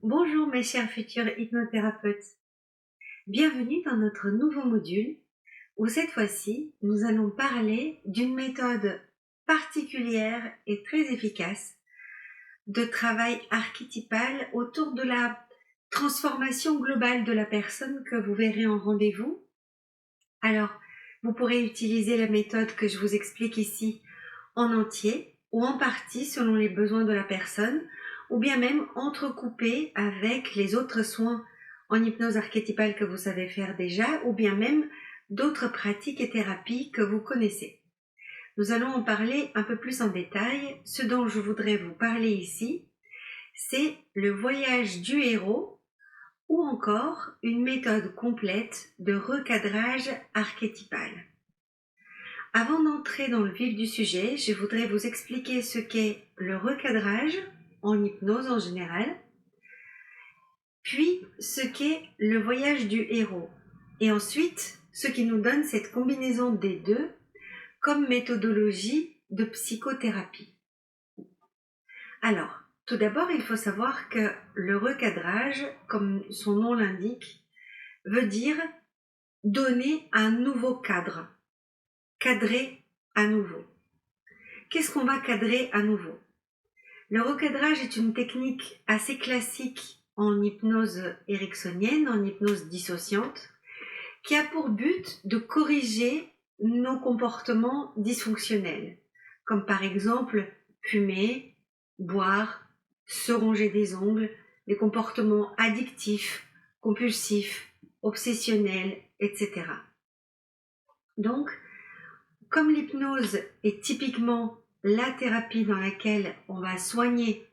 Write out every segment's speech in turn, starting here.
Bonjour mes chers futurs hypnothérapeutes, bienvenue dans notre nouveau module où cette fois-ci nous allons parler d'une méthode particulière et très efficace de travail archétypal autour de la transformation globale de la personne que vous verrez en rendez-vous. Alors, vous pourrez utiliser la méthode que je vous explique ici en entier ou en partie selon les besoins de la personne, ou bien même entrecoupé avec les autres soins en hypnose archétypale que vous savez faire déjà, ou bien même d'autres pratiques et thérapies que vous connaissez. Nous allons en parler un peu plus en détail. Ce dont je voudrais vous parler ici, c'est le voyage du héros ou encore une méthode complète de recadrage archétypal. Avant d'entrer dans le vif du sujet, je voudrais vous expliquer ce qu'est le recadrage en hypnose en général, puis ce qu'est le voyage du héros, et ensuite ce qui nous donne cette combinaison des deux comme méthodologie de psychothérapie. Alors, tout d'abord, il faut savoir que le recadrage, comme son nom l'indique, veut dire donner un nouveau cadre, cadrer à nouveau. Qu'est-ce qu'on va cadrer à nouveau ? Le recadrage est une technique assez classique en hypnose ericksonienne, en hypnose dissociante, qui a pour but de corriger nos comportements dysfonctionnels, comme par exemple fumer, boire, se ronger des ongles, des comportements addictifs, compulsifs, obsessionnels, etc. Donc, comme l'hypnose est typiquement la thérapie dans laquelle on va soigner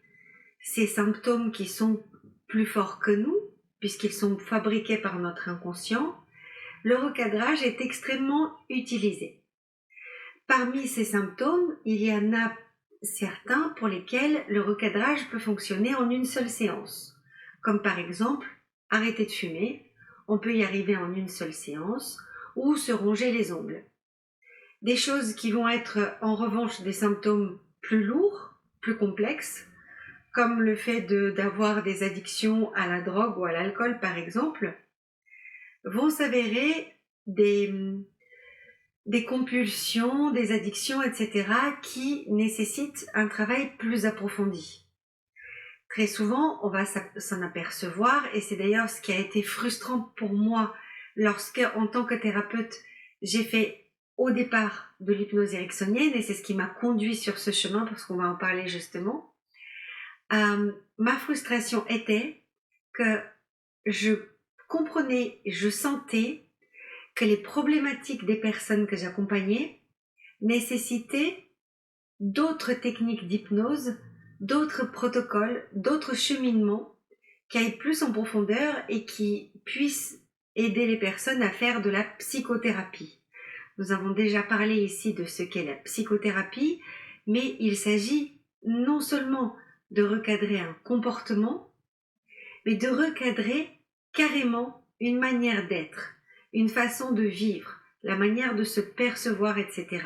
ces symptômes qui sont plus forts que nous, puisqu'ils sont fabriqués par notre inconscient, le recadrage est extrêmement utilisé. Parmi ces symptômes, il y en a certains pour lesquels le recadrage peut fonctionner en une seule séance, comme par exemple arrêter de fumer, on peut y arriver en une seule séance, ou se ronger les ongles. Des choses qui vont être en revanche des symptômes plus lourds, plus complexes, comme le fait d'avoir des addictions à la drogue ou à l'alcool par exemple, vont s'avérer des compulsions, des addictions, etc. qui nécessitent un travail plus approfondi. Très souvent, on va s'en apercevoir, et c'est d'ailleurs ce qui a été frustrant pour moi lorsque, en tant que thérapeute, j'ai fait au départ de l'hypnose ericksonienne, et c'est ce qui m'a conduit sur ce chemin, parce qu'on va en parler justement. Ma frustration était que je comprenais, je sentais que les problématiques des personnes que j'accompagnais nécessitaient d'autres techniques d'hypnose, d'autres protocoles, d'autres cheminements qui aillent plus en profondeur et qui puissent aider les personnes à faire de la psychothérapie. Nous avons déjà parlé ici de ce qu'est la psychothérapie, mais il s'agit non seulement de recadrer un comportement, mais de recadrer carrément une manière d'être, une façon de vivre, la manière de se percevoir, etc.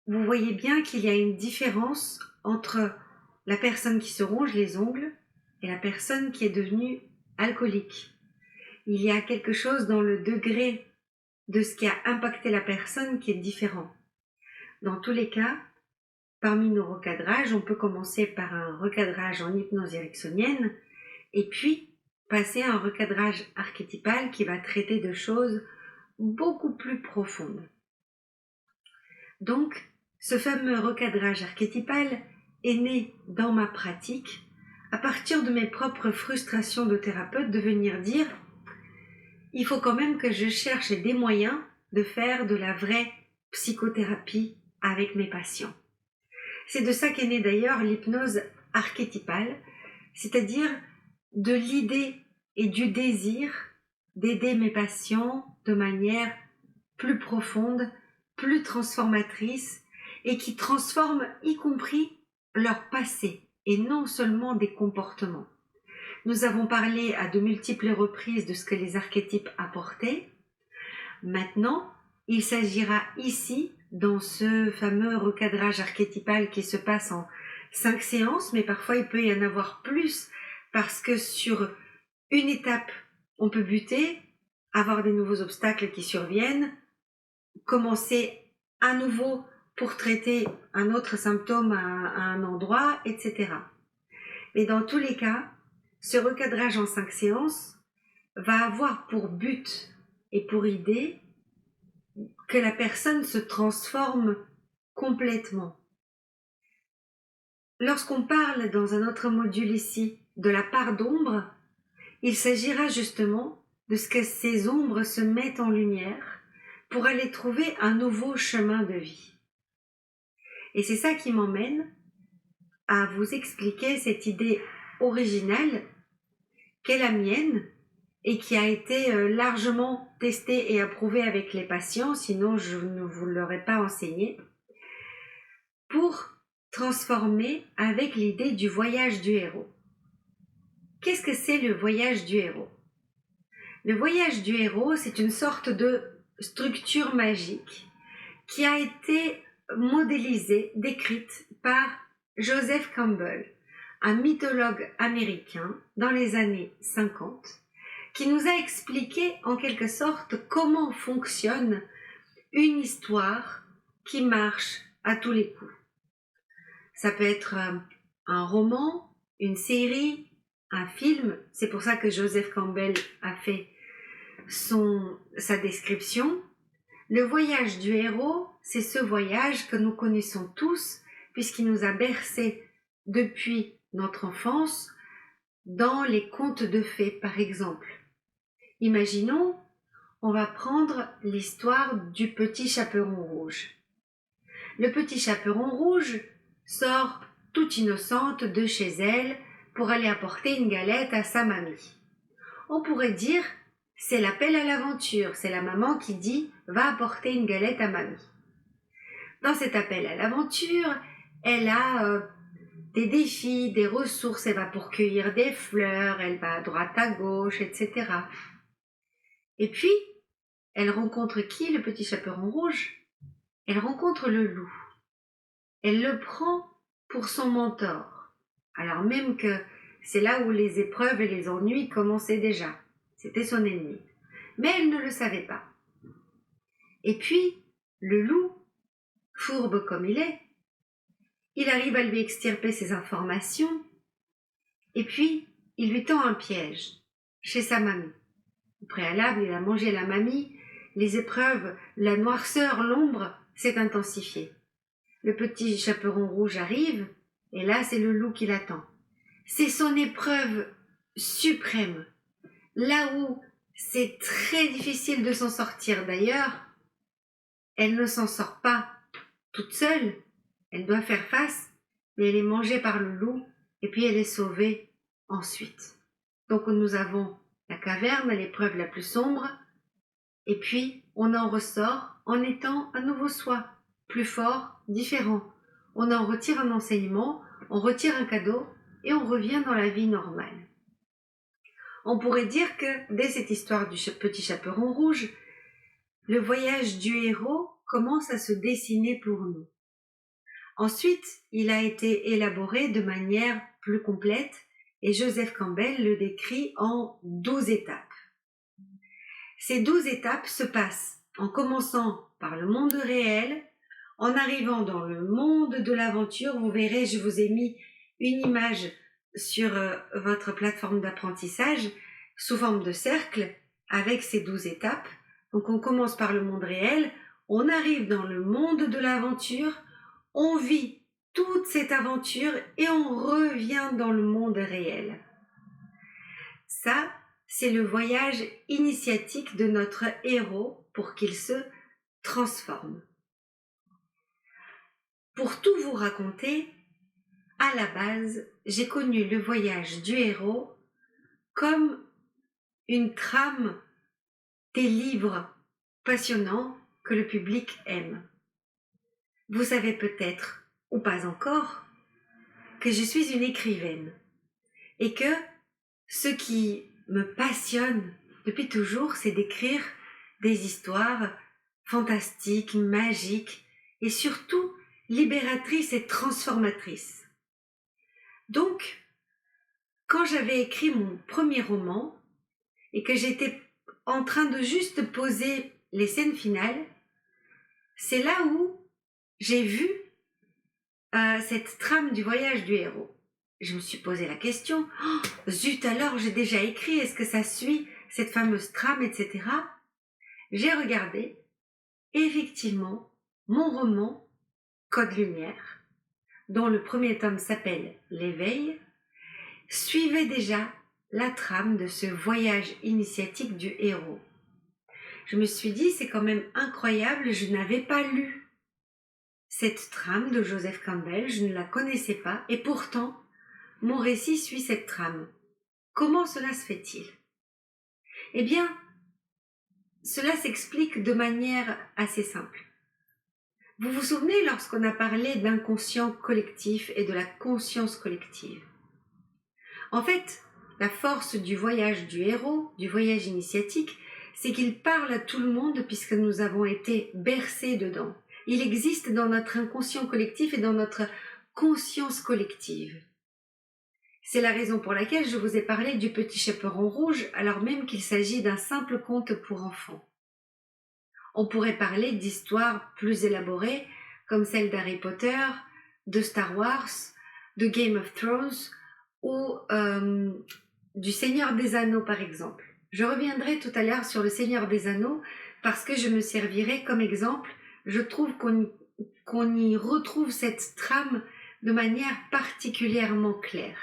Vous voyez bien qu'il y a une différence entre la personne qui se ronge les ongles et la personne qui est devenue alcoolique. Il y a quelque chose dans le degré de ce qui a impacté la personne qui est différent. Dans tous les cas, parmi nos recadrages, on peut commencer par un recadrage en hypnose ericksonienne et puis passer à un recadrage archétypal qui va traiter de choses beaucoup plus profondes. Donc, ce fameux recadrage archétypal est né dans ma pratique à partir de mes propres frustrations de thérapeute de venir dire il faut quand même que je cherche des moyens de faire de la vraie psychothérapie avec mes patients. C'est de ça qu'est née d'ailleurs l'hypnose archétypale, c'est-à-dire de l'idée et du désir d'aider mes patients de manière plus profonde, plus transformatrice et qui transforme y compris leur passé et non seulement des comportements. Nous avons parlé à de multiples reprises de ce que les archétypes apportaient. Maintenant, il s'agira ici, dans ce fameux recadrage archétypal qui se passe en 5 séances, mais parfois il peut y en avoir plus parce que sur une étape, on peut buter, avoir des nouveaux obstacles qui surviennent, commencer à nouveau pour traiter un autre symptôme à un endroit, etc. Mais dans tous les cas, ce recadrage en 5 séances va avoir pour but et pour idée que la personne se transforme complètement. Lorsqu'on parle dans un autre module ici de la part d'ombre, il s'agira justement de ce que ces ombres se mettent en lumière pour aller trouver un nouveau chemin de vie. Et c'est ça qui m'emmène à vous expliquer cette idée originale qu'est la mienne et qui a été largement testée et approuvée avec les patients, sinon je ne vous l'aurais pas enseigné, pour transformer avec l'idée du voyage du héros. Qu'est-ce que c'est le voyage du héros? Le voyage du héros, c'est une sorte de structure magique qui a été modélisée, décrite par Joseph Campbell, un mythologue américain dans les années 50, qui nous a expliqué en quelque sorte comment fonctionne une histoire qui marche à tous les coups. Ça peut être un roman, une série, un film. C'est pour ça que Joseph Campbell a fait sa description. Le voyage du héros, c'est ce voyage que nous connaissons tous, puisqu'il nous a bercés depuis notre enfance dans les contes de fées, par exemple. Imaginons, on va prendre l'histoire du petit chaperon rouge. Le petit chaperon rouge sort toute innocente de chez elle pour aller apporter une galette à sa mamie. On pourrait dire, c'est l'appel à l'aventure, c'est la maman qui dit « va apporter une galette à mamie ». Dans cet appel à l'aventure, elle a des défis, des ressources, elle va pour cueillir des fleurs, elle va à droite à gauche, etc. Et puis, elle rencontre qui, le petit chaperon rouge? Elle rencontre le loup. Elle le prend pour son mentor, alors même que c'est là où les épreuves et les ennuis commençaient déjà. C'était son ennemi. Mais elle ne le savait pas. Et puis, le loup, fourbe comme il arrive à lui extirper ses informations, et puis il lui tend un piège chez sa mamie. Au préalable, il a mangé la mamie, les épreuves, la noirceur, l'ombre s'est intensifiée. Le petit chaperon rouge arrive, et là c'est le loup qui l'attend. C'est son épreuve suprême, là où c'est très difficile de s'en sortir. D'ailleurs, elle ne s'en sort pas toute seule, elle doit faire face, mais elle est mangée par le loup, et puis elle est sauvée ensuite. Donc nous avons la caverne, l'épreuve la plus sombre, et puis on en ressort en étant un nouveau soi, plus fort, différent. On en retire un enseignement, on retire un cadeau, et on revient dans la vie normale. On pourrait dire que, dès cette histoire du petit chaperon rouge, le voyage du héros commence à se dessiner pour nous. Ensuite, il a été élaboré de manière plus complète et Joseph Campbell le décrit en 12 étapes. Ces 12 étapes se passent en commençant par le monde réel, en arrivant dans le monde de l'aventure. Vous verrez, je vous ai mis une image sur votre plateforme d'apprentissage sous forme de cercle avec ces 12 étapes. Donc on commence par le monde réel, on arrive dans le monde de l'aventure, on vit toute cette aventure et on revient dans le monde réel. Ça, c'est le voyage initiatique de notre héros pour qu'il se transforme. Pour tout vous raconter, à la base, j'ai connu le voyage du héros comme une trame des livres passionnants que le public aime. Vous savez peut-être, ou pas encore, que je suis une écrivaine et que ce qui me passionne depuis toujours, c'est d'écrire des histoires fantastiques, magiques et surtout libératrices et transformatrices. Donc, quand j'avais écrit mon premier roman et que j'étais en train de juste poser les scènes finales, c'est là où j'ai vu cette trame du voyage du héros. Je me suis posé la question, oh, zut alors, j'ai déjà écrit, est-ce que ça suit cette fameuse trame, etc. J'ai regardé, et effectivement, mon roman, Code Lumière, dont le premier tome s'appelle L'éveil, suivait déjà la trame de ce voyage initiatique du héros. Je me suis dit, c'est quand même incroyable, je n'avais pas lu cette trame de Joseph Campbell, je ne la connaissais pas, et pourtant, mon récit suit cette trame. Comment cela se fait-il? Eh bien, cela s'explique de manière assez simple. Vous vous souvenez lorsqu'on a parlé d'inconscient collectif et de la conscience collective? En fait, la force du voyage du héros, du voyage initiatique, c'est qu'il parle à tout le monde puisque nous avons été bercés dedans. Il existe dans notre inconscient collectif et dans notre conscience collective. C'est la raison pour laquelle je vous ai parlé du Petit Chaperon Rouge alors même qu'il s'agit d'un simple conte pour enfants. On pourrait parler d'histoires plus élaborées comme celle d'Harry Potter, de Star Wars, de Game of Thrones ou du Seigneur des Anneaux par exemple. Je reviendrai tout à l'heure sur le Seigneur des Anneaux parce que je me servirai comme exemple. Je trouve qu'on y retrouve cette trame de manière particulièrement claire.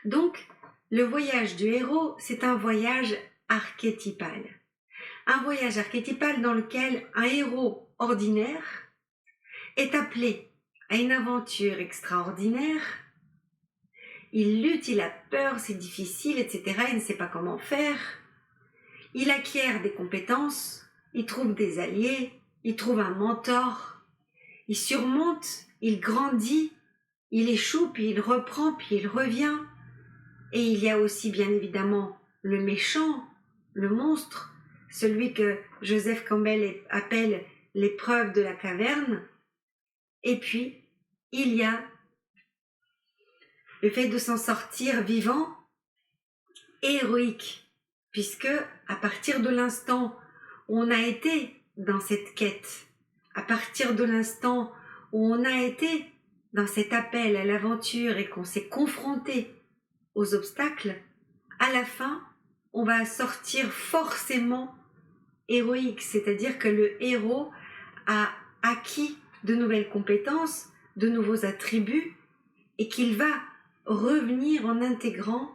Donc, le voyage du héros, c'est un voyage archétypal. Un voyage archétypal dans lequel un héros ordinaire est appelé à une aventure extraordinaire. Il lutte, il a peur, c'est difficile, etc. Il ne sait pas comment faire. Il acquiert des compétences, il trouve des alliés, il trouve un mentor. Il surmonte, il grandit, il échoue, puis il reprend, puis il revient. Et il y a aussi bien évidemment le méchant, le monstre, celui que Joseph Campbell appelle l'épreuve de la caverne. Et puis, il y a le fait de s'en sortir vivant et héroïque, puisque à partir de l'instant où on a été dans cette quête, à partir de l'instant où on a été dans cet appel à l'aventure et qu'on s'est confronté aux obstacles, à la fin, on va sortir forcément héroïque, c'est-à-dire que le héros a acquis de nouvelles compétences, de nouveaux attributs, et qu'il va revenir en intégrant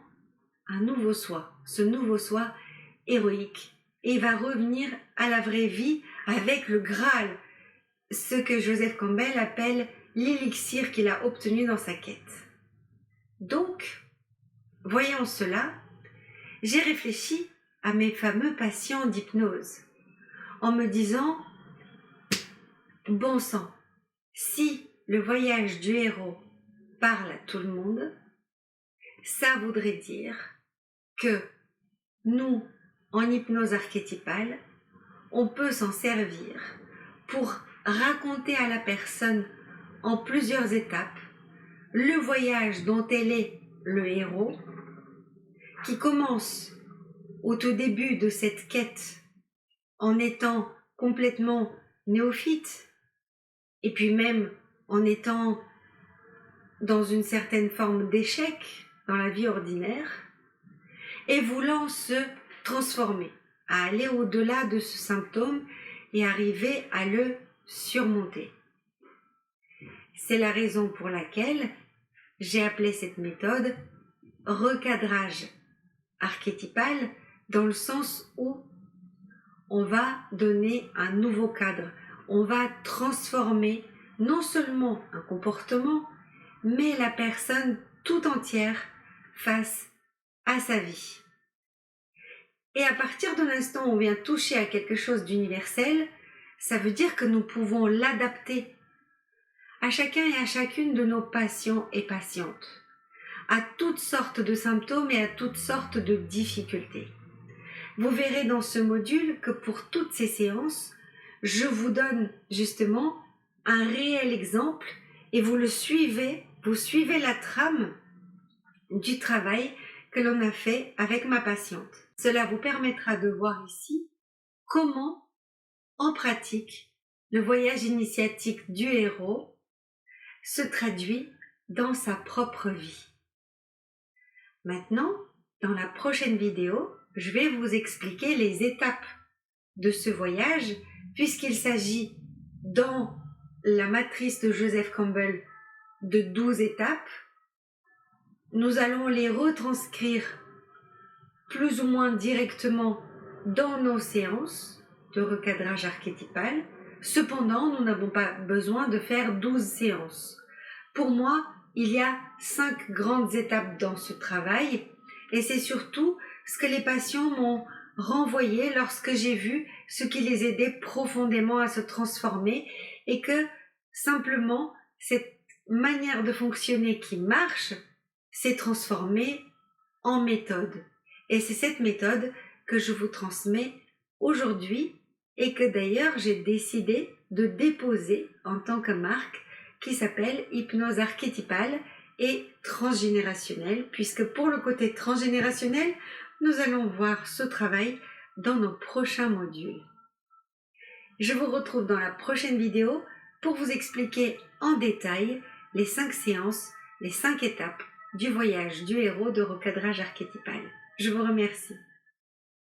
un nouveau soi, ce nouveau soi héroïque, et il va revenir à la vraie vie avec le Graal, ce que Joseph Campbell appelle l'élixir qu'il a obtenu dans sa quête. Donc, voyant cela, j'ai réfléchi à mes fameux patients d'hypnose, en me disant, bon sang, si le voyage du héros parle à tout le monde, ça voudrait dire que nous, en hypnose archétypale, on peut s'en servir pour raconter à la personne en plusieurs étapes le voyage dont elle est le héros, qui commence au tout début de cette quête en étant complètement néophyte, et puis même en étant dans une certaine forme d'échec dans la vie ordinaire, et voulant se transformer, à aller au-delà de ce symptôme et arriver à le surmonter. C'est la raison pour laquelle j'ai appelé cette méthode recadrage archétypal, dans le sens où on va donner un nouveau cadre, on va transformer non seulement un comportement, mais la personne tout entière face à sa vie. Et à partir de l'instant où on vient toucher à quelque chose d'universel, ça veut dire que nous pouvons l'adapter à chacun et à chacune de nos patients et patientes, à toutes sortes de symptômes et à toutes sortes de difficultés. Vous verrez dans ce module que pour toutes ces séances, je vous donne justement un réel exemple et vous le suivez, vous suivez la trame du travail que l'on a fait avec ma patiente. Cela vous permettra de voir ici comment, en pratique, le voyage initiatique du héros se traduit dans sa propre vie. Maintenant, dans la prochaine vidéo, je vais vous expliquer les étapes de ce voyage, puisqu'il s'agit dans la matrice de Joseph Campbell de 12 étapes. Nous allons les retranscrire plus ou moins directement dans nos séances de recadrage archétypal. Cependant, nous n'avons pas besoin de faire 12 séances. Pour moi, il y a 5 grandes étapes dans ce travail et c'est surtout ce que les patients m'ont renvoyé lorsque j'ai vu ce qui les aidait profondément à se transformer et que simplement cette manière de fonctionner qui marche s'est transformée en méthode. Et c'est cette méthode que je vous transmets aujourd'hui et que d'ailleurs j'ai décidé de déposer en tant que marque qui s'appelle Hypnose archétypale et transgénérationnelle, puisque pour le côté transgénérationnel, nous allons voir ce travail dans nos prochains modules. Je vous retrouve dans la prochaine vidéo pour vous expliquer en détail les 5 séances, les 5 étapes du voyage du héros de recadrage archétypal. Je vous remercie.